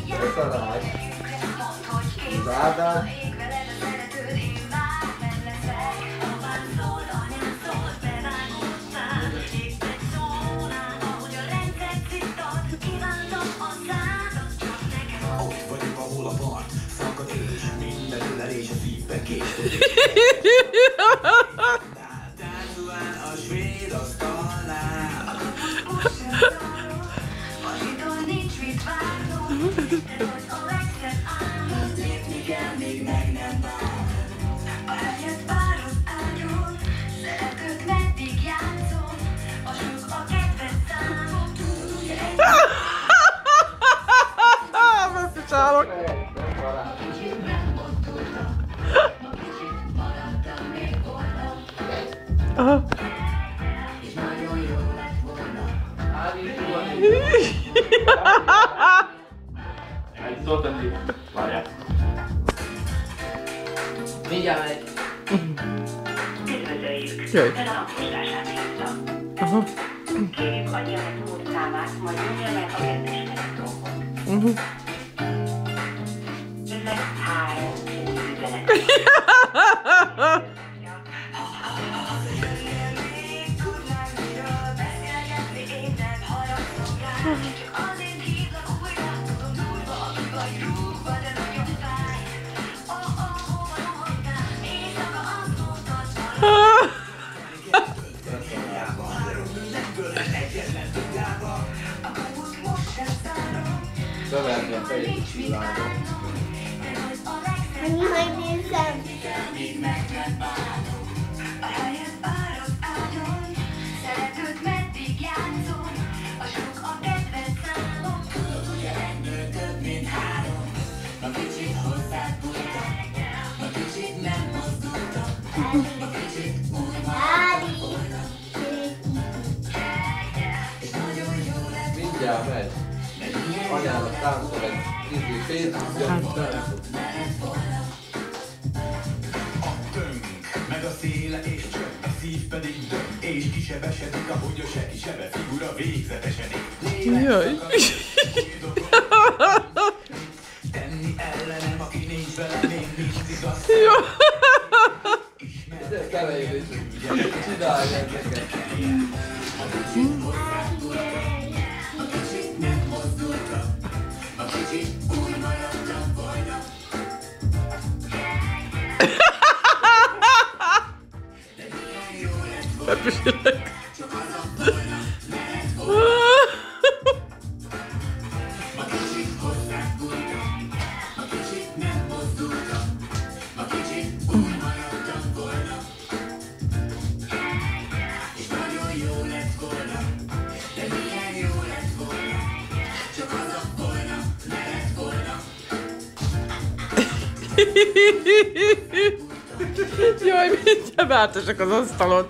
Beszarás. Az Ádám. Megpicsálok! Aha. Egy szót addig. Várjál. Mindjárt megy. Üdvözöljük! Jöjj. Ön a hangosítását hívta. Aha. Kérjük, adja meg módszámát, majd nyomja meg a kezdésnek gombot. Önnek 3 üzenet. Beverni a fejét is világon. Megnézem. Mindjárt megy. Anyának táncol egy pénzt, meg a széle és csönd, a szív pedig dönt, és kisebesedik, ahogy a seki sebe figura végzetesedik. Jaj. Tenni ellenem, aki nincs velem, én nincs igaz. Jó. de belejön és csinálja ezeket. Megpüsülök. Jaj, mindjárt beálltasak az asztalon.